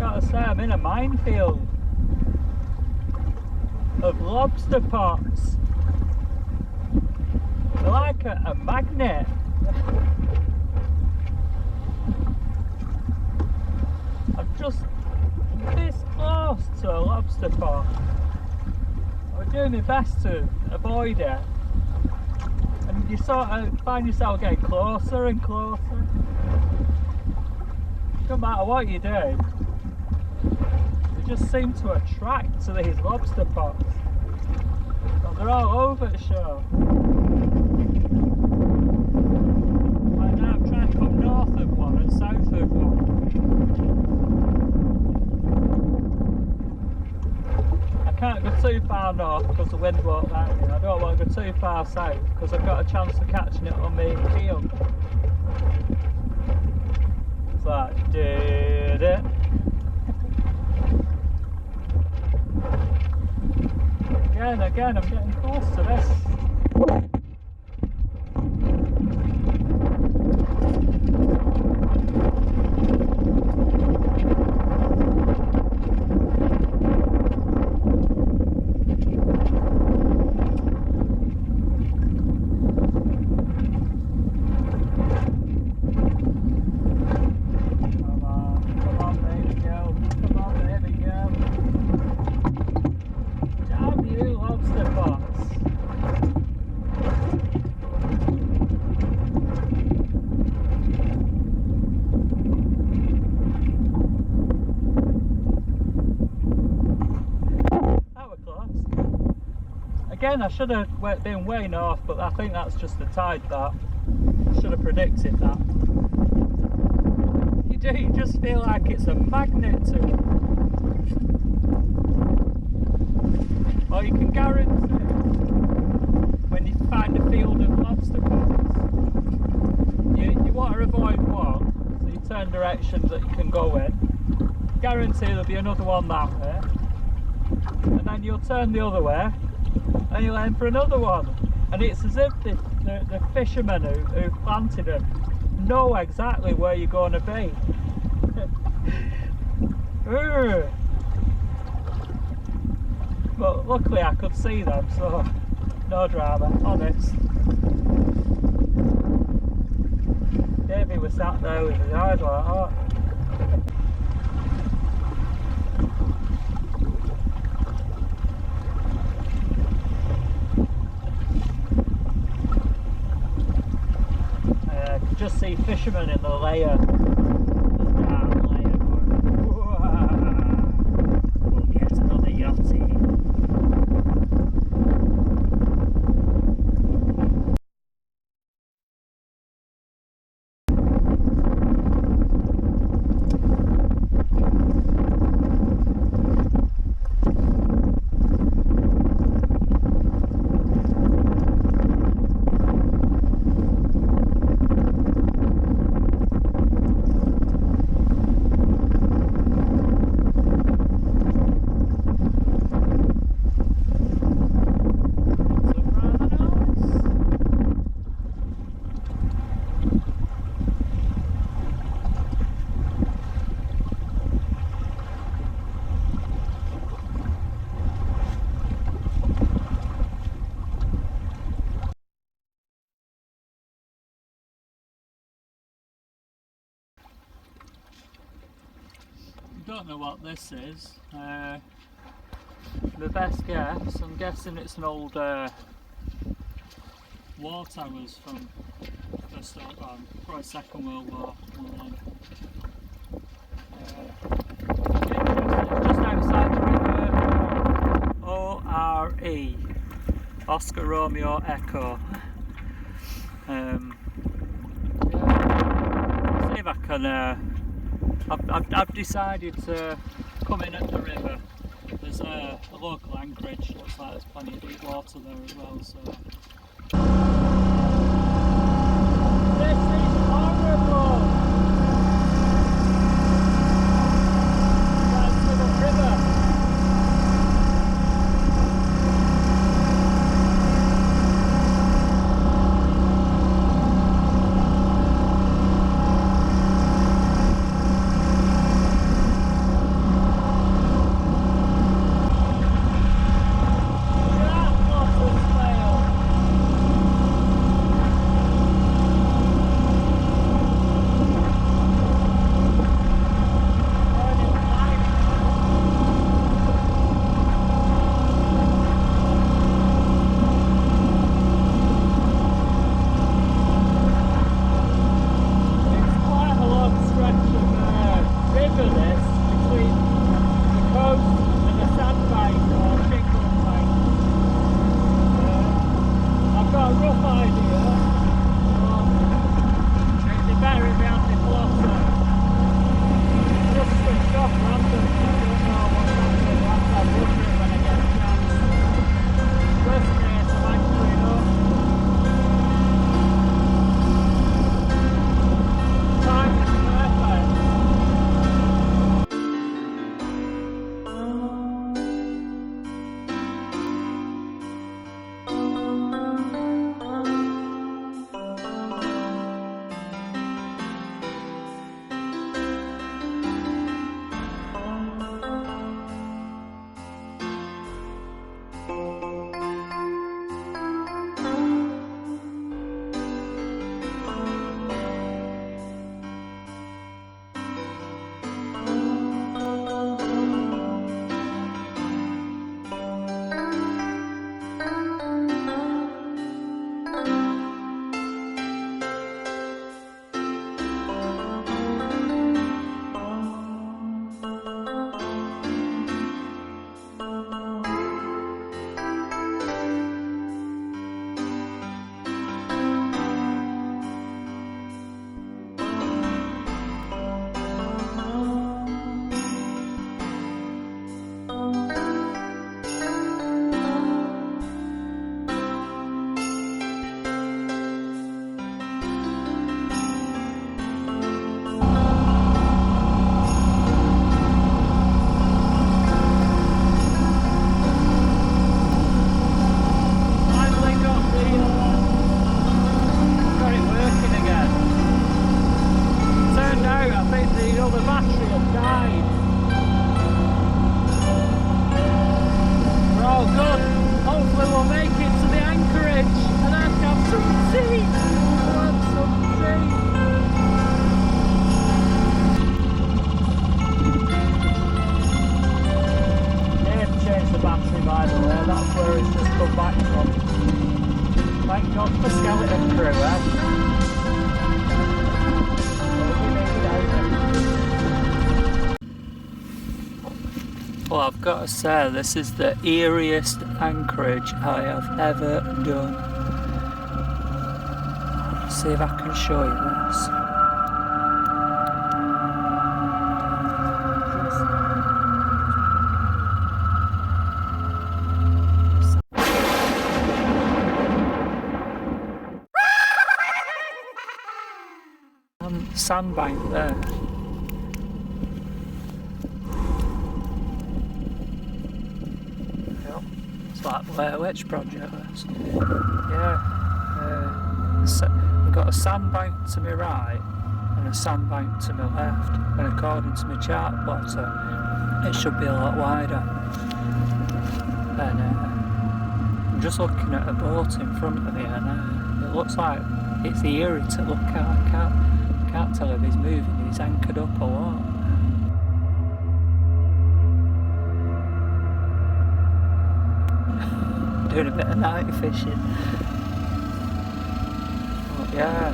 gotta say, I'm in a minefield of lobster pots. They're like a magnet. I'm just this close to a lobster pot. I'm doing my best to avoid it, and you sort of find yourself getting closer and closer. No matter what you do, they just seem to attract to these lobster pots. But they're all over the show. Right now I'm trying to come north of one and south of one. I can't go too far north because the wind won't let me. I don't want to go too far south because I've got a chance of catching it on my field. It's like, did it? Again, I'm getting close to this. Again, I should have been way north, but I think that's just the tide that. I should have predicted that. You do, you just feel like it's a magnet to it. Or you can guarantee when you find a field of lobster pots, you want to avoid one, so you turn directions that you can go in. Guarantee there'll be another one that way, and then you'll turn the other way and you'll aim for another one, and it's as if the fishermen who planted them know exactly where you're going to be. But luckily I could see them, so no drama, honest. Davey was sat there with his eyes like that. Just see fishermen in the layer, the dark layer going, we'll get another yachty. Don't know what this is. The best guess, I'm guessing it's an old war towers from First World War, probably Second World War. Just outside the river, O-R-E, Oscar Romeo Echo. See if I can. I've decided to come in at the river. There's a local anchorage, looks like there's plenty of deep water there as well, so. This is horrible! Right to the river. feel the battery had died. We're all good. Hopefully we'll make it to the anchorage and I can have some tea. I want some tea. Changed the battery, by the way, that's where it's just come back from. Thank God for skeleton crew, Well, I've got to say, this is the eeriest anchorage I have ever done. Let's see if I can show you this. Sandbank there. Yep. It's like the Blair Witch Project. This. Yeah. We've got a sandbank to my right and a sandbank to my left, and according to my chart plotter, it should be a lot wider. And I'm just looking at a boat in front of me, and it looks like it's eerie to look at. I can't tell if he's moving, he's anchored up or what. Doing a bit of night fishing. But yeah,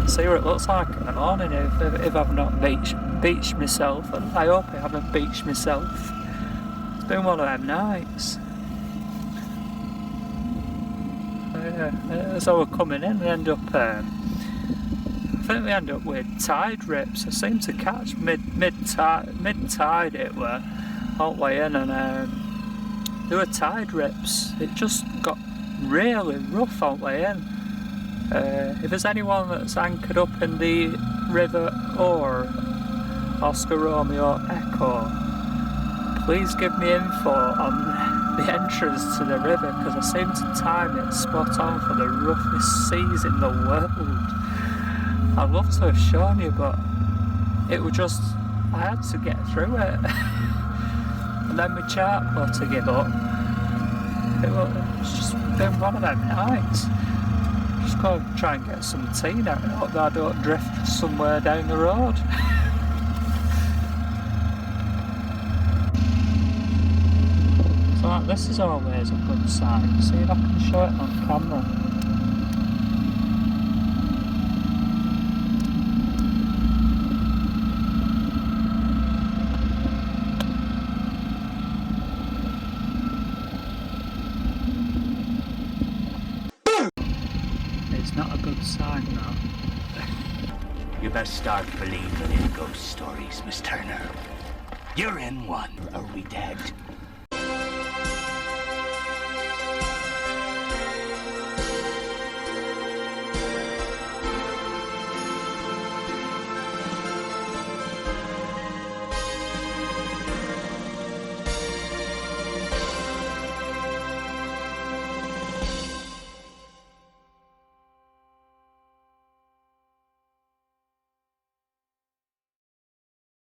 see what it looks like in the morning if I've not beached myself, and I hope I haven't beached myself. It's been one of them nights. As I was coming in, we end up I think we end up with tide rips. I seem to catch mid-tide it were all the way in, and there were tide rips. It just got really rough all the way in. If there's anyone that's anchored up in the river or Oscar Romeo Echo, please give me info on the entrance to the river, because I seem to time it spot on for the roughest seas in the world. I'd love to have shown you, but it was just, I had to get through it. And then my chart plotter give up. It's just been one of them nights. Just got to try and get some tea now and hope that I don't drift somewhere down the road. So this is always a good sign. See if I can show it on camera. Not a good sign, though. You best start believing in ghost stories, Miss Turner. You're in one. Are we dead?